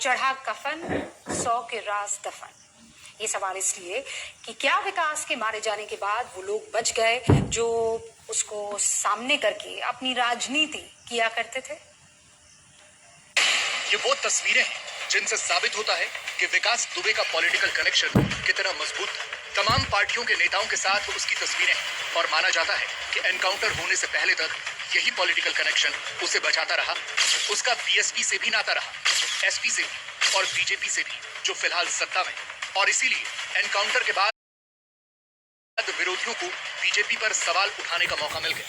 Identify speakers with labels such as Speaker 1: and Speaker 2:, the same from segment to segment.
Speaker 1: चढ़ा कफन 100 के राज दफन। ये सवाल इसलिए कि क्या विकास के मारे जाने के बाद वो लोग बच गए जो उसको सामने करके अपनी राजनीति किया करते थे।
Speaker 2: ये वो तस्वीरें हैं जिनसे साबित होता है कि विकास दुबे का पॉलिटिकल कनेक्शन कितना मजबूत था। तमाम पार्टियों के नेताओं के साथ उसकी तस्वीरें हैं और माना जाता है कि एनकाउंटर होने से पहले तक यही पॉलिटिकल कनेक्शन उसे बचाता रहा। उसका बीएसपी से भी नाता रहा, एसपी से भी और बीजेपी से भी, जो फिलहाल सत्ता में। और इसीलिए एनकाउंटर के बाद विरोधियों को बीजेपी पर सवाल उठाने का मौका मिल गया।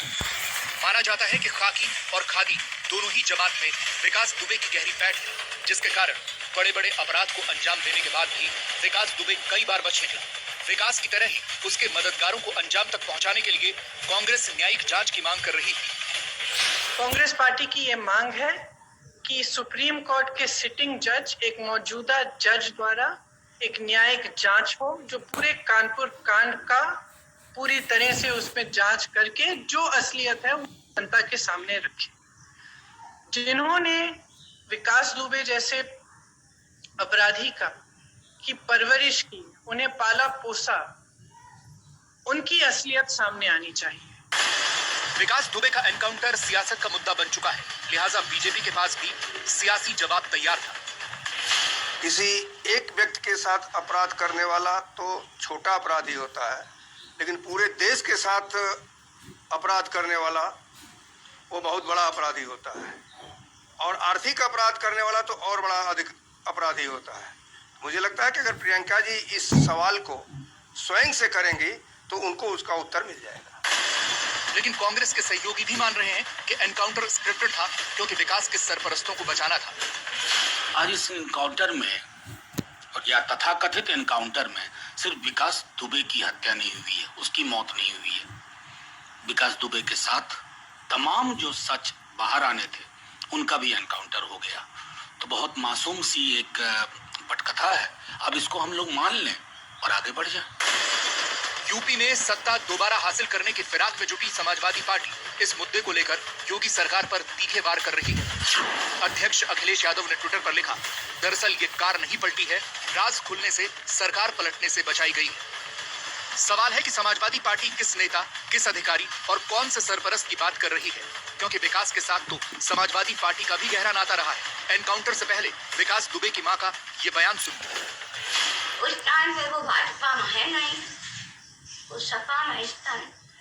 Speaker 2: माना जाता है कि खाकी और खादी दोनों ही जमात में विकास दुबे की गहरी पैठ है, जिसके कारण बड़े बड़े अपराध को अंजाम देने के बाद भी विकास दुबे कई बार बच निकला। विकास की तरह ही उसके मददगारों को अंजाम तक पहुंचाने के लिए कांग्रेस न्यायिक जांच की मांग कर रही है।
Speaker 3: कांग्रेस पार्टी की ये मांग है कि सुप्रीम कोर्ट के सिटिंग जज, एक मौजूदा जज द्वारा एक न्यायिक जांच हो, जो पूरे कानपुर कांड का पूरी तरह से उसमें जांच करके जो असलियत है वो जनता के सामने रखे। जिन्होंने विकास दुबे जैसे अपराधी की परवरिश की, उन्हें पाला पोसा, उनकी असलियत सामने आनी चाहिए।
Speaker 2: विकास दुबे का एनकाउंटर सियासत का मुद्दा बन चुका है, लिहाजा बीजेपी के पास भी सियासी जवाब तैयार था।
Speaker 4: किसी एक व्यक्ति के साथ अपराध करने वाला तो छोटा अपराधी होता है, लेकिन पूरे देश के साथ अपराध करने वाला वो बहुत बड़ा अपराधी होता है। और आर्थिक अपराध करने वाला तो और बड़ा अधिक अपराधी होता है। मुझे लगता है कि अगर प्रियंका जी इस सवाल को स्वयं से करेंगी तो उनको उसका उत्तर मिल जाएगा।
Speaker 2: लेकिन कांग्रेस के सहयोगी भी मान रहे हैं कि एनकाउंटर स्क्रिप्टेड था, क्योंकि विकास के सरपरस्तों को बचाना था।
Speaker 5: आज इस एनकाउंटर में और या तथाकथित एनकाउंटर में सिर्फ विकास दुबे की हत्या नहीं हुई है, उसकी मौत नहीं हुई है। विकास दुबे के साथ तमाम जो सच बाहर आने थे उनका भी एनकाउंटर हो गया। तो बहुत मासूम सी एक पटकथा है। अब इसको हम लोग मान लें और आगे बढ़ जाएं।
Speaker 2: यूपी में सत्ता दोबारा हासिल करने की फिराक में जुटी समाजवादी पार्टी इस मुद्दे को लेकर योगी सरकार पर तीखे वार कर रही है। अध्यक्ष अखिलेश यादव ने ट्विटर पर लिखा, दरअसल ये कार नहीं पलटी है, राज खुलने से सरकार पलटने से बचाई गई है। सवाल है कि समाजवादी पार्टी किस नेता, किस अधिकारी और कौन से सरपरस्त की बात कर रही है, क्योंकि विकास के साथ तो समाजवादी पार्टी का भी गहरा नाता रहा है। एनकाउंटर से पहले विकास दुबे की मां का ये बयान सुनिए।
Speaker 6: उस टाइम पे वो भाजपा में है नहीं, उस सपा में इस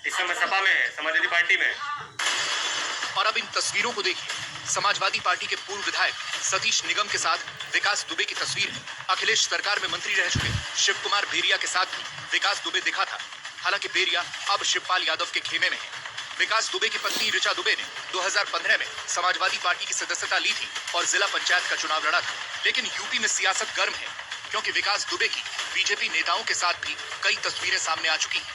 Speaker 7: समय सपा में है, समाजवादी पार्टी में।
Speaker 2: और अब इन तस्वीरों को देखिए। समाजवादी पार्टी के पूर्व विधायक सतीश निगम के साथ विकास दुबे की तस्वीर है। अखिलेश सरकार में मंत्री रह चुके शिव कुमार बेरिया के साथ भी विकास दुबे दिखा था। हालांकि बेरिया अब शिवपाल यादव के खेमे में है। विकास दुबे की पत्नी ऋचा दुबे ने 2015 में समाजवादी पार्टी की सदस्यता ली थी और जिला पंचायत का चुनाव लड़ा था। लेकिन यूपी में सियासत गर्म है, क्योंकि विकास दुबे की बीजेपी नेताओं के साथ भी कई तस्वीरें सामने आ चुकी हैं।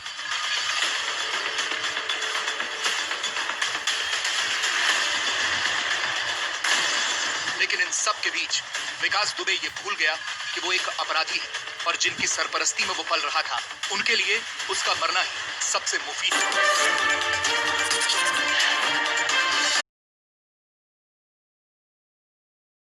Speaker 2: लेकिन इन सब के बीच विकास दुबे ये भूल गया कि वो एक अपराधी है और जिनकी सरपरस्ती में वो पल रहा था, उनके लिए उसका मरना ही सबसे मुफीद है।